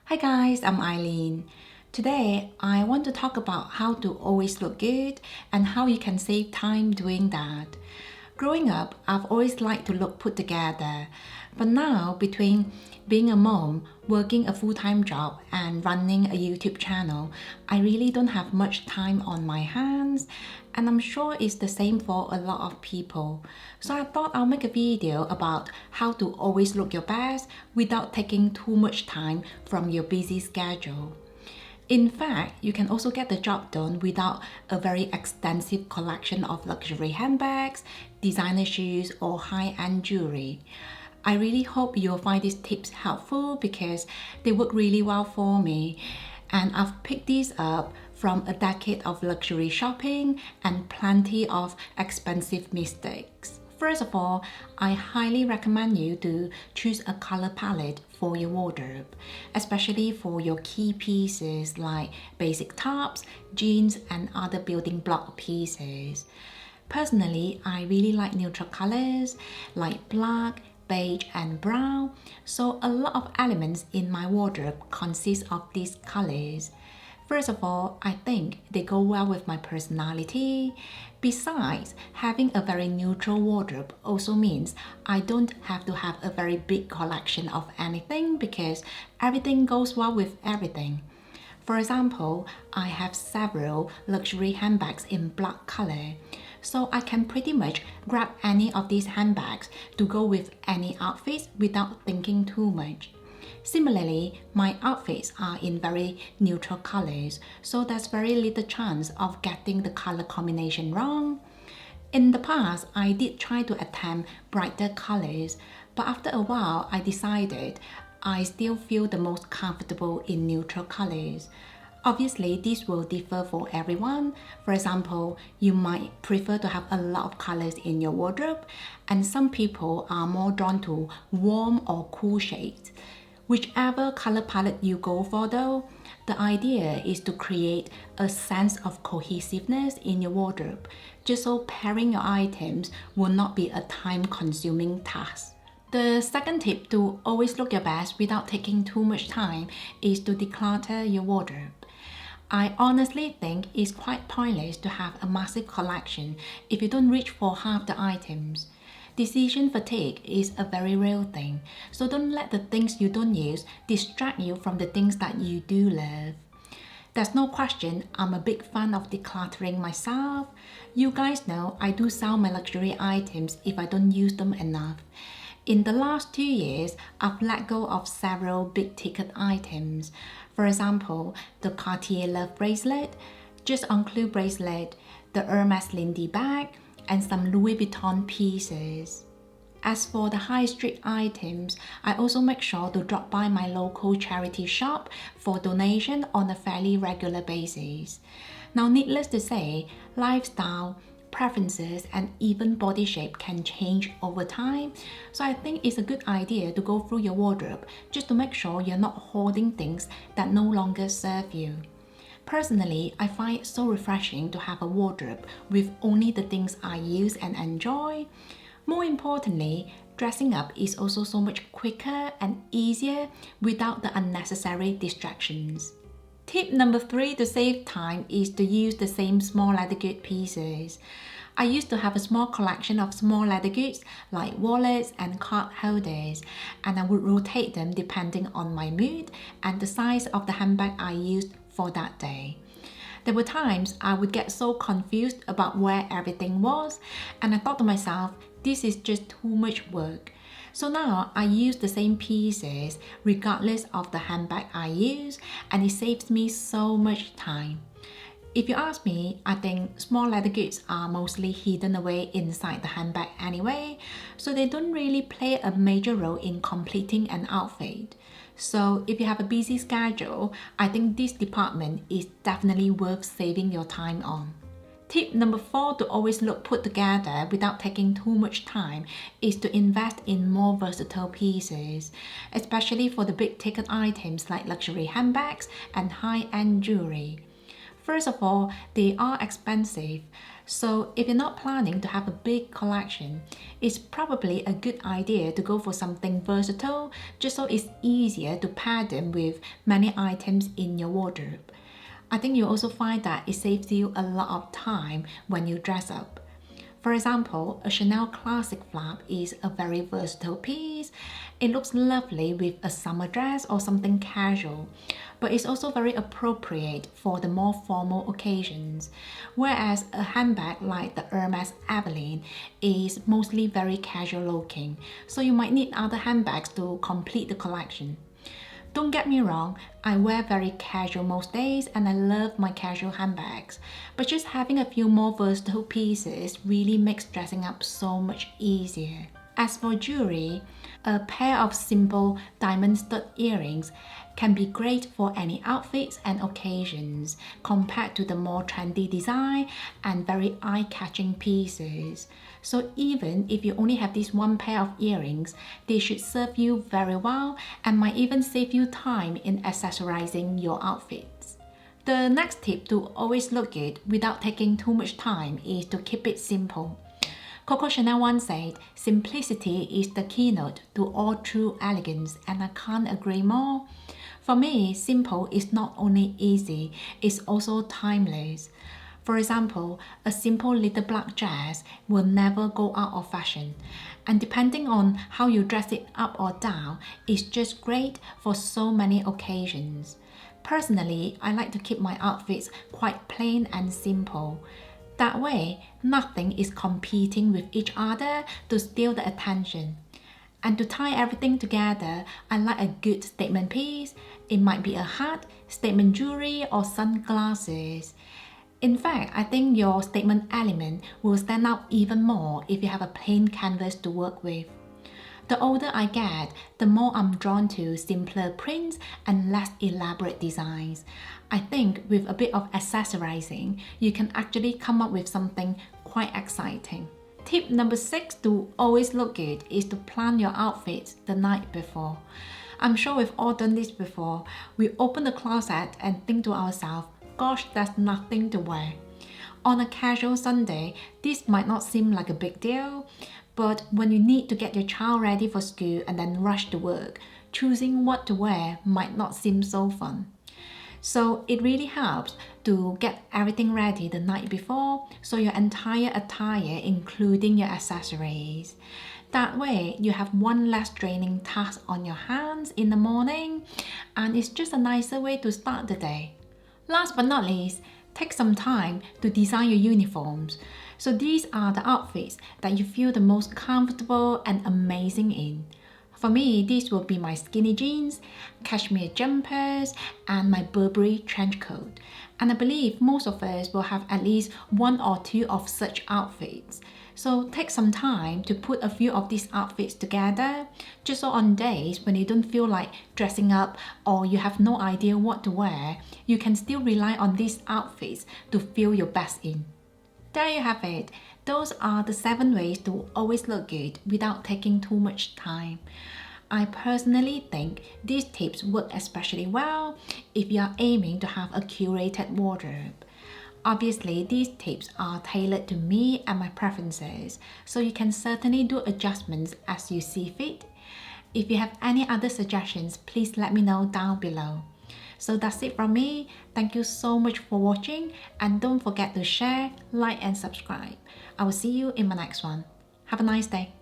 Hi guys, I'm Eileen. Today, I want to talk about how to always look good and how you can save time doing that. Growing up, I've always liked to look put together, but now between being a mom, working a full-time job and running a YouTube channel, I really don't have much time on my hands, and I'm sure it's the same for a lot of people. So I thought I'll make a video about how to always look your best without taking too much time from your busy schedule. In fact, you can also get the job done without a very extensive collection of luxury handbags, designer shoes, or high-end jewelry. I really hope you'll find these tips helpful because they work really well for me. And I've picked these up from a decade of luxury shopping and plenty of expensive mistakes. First of all, I highly recommend you to choose a color palette for your wardrobe, especially for your key pieces like basic tops, jeans, and other building block pieces. Personally, I really like neutral colors like black, beige, and brown, so a lot of elements in my wardrobe consist of these colors. First of all, I think they go well with my personality. Besides, having a very neutral wardrobe also means I don't have to have a very big collection of anything because everything goes well with everything. For example, I have several luxury handbags in black color, so I can pretty much grab any of these handbags to go with any outfits without thinking too much. Similarly, my outfits are in very neutral colors, so there's very little chance of getting the color combination wrong. In the past, I did try to attempt brighter colors, but after a while, I decided I still feel the most comfortable in neutral colors. Obviously, this will differ for everyone. For example, you might prefer to have a lot of colors in your wardrobe, and some people are more drawn to warm or cool shades. Whichever color palette you go for though, the idea is to create a sense of cohesiveness in your wardrobe, just so pairing your items will not be a time-consuming task. The second tip to always look your best without taking too much time is to declutter your wardrobe. I honestly think it's quite pointless to have a massive collection if you don't reach for half the items. Decision fatigue is a very real thing, so don't let the things you don't use distract you from the things that you do love. There's no question I'm a big fan of decluttering myself. You guys know I do sell my luxury items if I don't use them enough. In the last 2 years, I've let go of several big-ticket items. For example, the Cartier Love bracelet, Juste Clou bracelet, the Hermes Lindy bag, and some Louis Vuitton pieces. As for the high street items, I also make sure to drop by my local charity shop for donation on a fairly regular basis. Now, needless to say, lifestyle, preferences, and even body shape can change over time, so I think it's a good idea to go through your wardrobe just to make sure you're not hoarding things that no longer serve you. Personally, I find it so refreshing to have a wardrobe with only the things I use and enjoy. More importantly, dressing up is also so much quicker and easier without the unnecessary distractions. Tip number 3 to save time is to use the same small leather good pieces. I used to have a small collection of small leather goods like wallets and card holders, and I would rotate them depending on my mood and the size of the handbag I used for that day. There were times I would get so confused about where everything was, and I thought to myself, this is just too much work. So now I use the same pieces regardless of the handbag I use, and it saves me so much time. If you ask me, I think small leather goods are mostly hidden away inside the handbag anyway, so they don't really play a major role in completing an outfit. So if you have a busy schedule, I think this department is definitely worth saving your time on. Tip number 4 to always look put together without taking too much time is to invest in more versatile pieces, especially for the big ticket items like luxury handbags and high-end jewelry. First of all, they are expensive, So if you're not planning to have a big collection, it's probably a good idea to go for something versatile just so it's easier to pair them with many items in your wardrobe. I think you'll also find that it saves you a lot of time when you dress up. For example, a Chanel Classic flap is a very versatile piece. It looks lovely with a summer dress or something casual, but it's also very appropriate for the more formal occasions. Whereas a handbag like the Hermes Eileen is mostly very casual looking, so you might need other handbags to complete the collection. Don't get me wrong, I wear very casual most days and I love my casual handbags, but just having a few more versatile pieces really makes dressing up so much easier. As for jewelry, a pair of simple diamond stud earrings can be great for any outfits and occasions compared to the more trendy design and very eye-catching pieces. So even if you only have this one pair of earrings, they should serve you very well and might even save you time in accessorizing your outfits. The next tip to always look good without taking too much time is to keep it simple. Coco Chanel once said, "Simplicity is the keynote to all true elegance," and I can't agree more. For me, simple is not only easy, it's also timeless. For example, a simple little black dress will never go out of fashion, and depending on how you dress it up or down, it's just great for so many occasions. Personally, I like to keep my outfits quite plain and simple. That way, nothing is competing with each other to steal the attention. And to tie everything together, I like a good statement piece. It might be a hat, statement jewelry, or sunglasses. In fact, I think your statement element will stand out even more if you have a plain canvas to work with. The older I get, the more I'm drawn to simpler prints and less elaborate designs. I think with a bit of accessorizing, you can actually come up with something quite exciting. Tip number 6 to always look good is to plan your outfits the night before. I'm sure we've all done this before. We open the closet and think to ourselves, gosh, there's nothing to wear. On a casual Sunday, this might not seem like a big deal, but when you need to get your child ready for school and then rush to work, choosing what to wear might not seem so fun. So it really helps to get everything ready the night before, so your entire attire, including your accessories. That way, you have one less draining task on your hands in the morning, and it's just a nicer way to start the day. Last but not least, take some time to design your uniforms. So these are the outfits that you feel the most comfortable and amazing in. For me, these will be my skinny jeans, cashmere jumpers, and my Burberry trench coat. And I believe most of us will have at least one or two of such outfits. So take some time to put a few of these outfits together, just so on days when you don't feel like dressing up or you have no idea what to wear, you can still rely on these outfits to feel your best in. There you have it. Those are the 7 ways to always look good without taking too much time. I personally think these tips work especially well if you are aiming to have a curated wardrobe. Obviously, these tips are tailored to me and my preferences, so you can certainly do adjustments as you see fit. If you have any other suggestions, please let me know down below. So that's it from me. Thank you so much for watching, and don't forget to share, like and subscribe. I will see you in my next one. Have a nice day.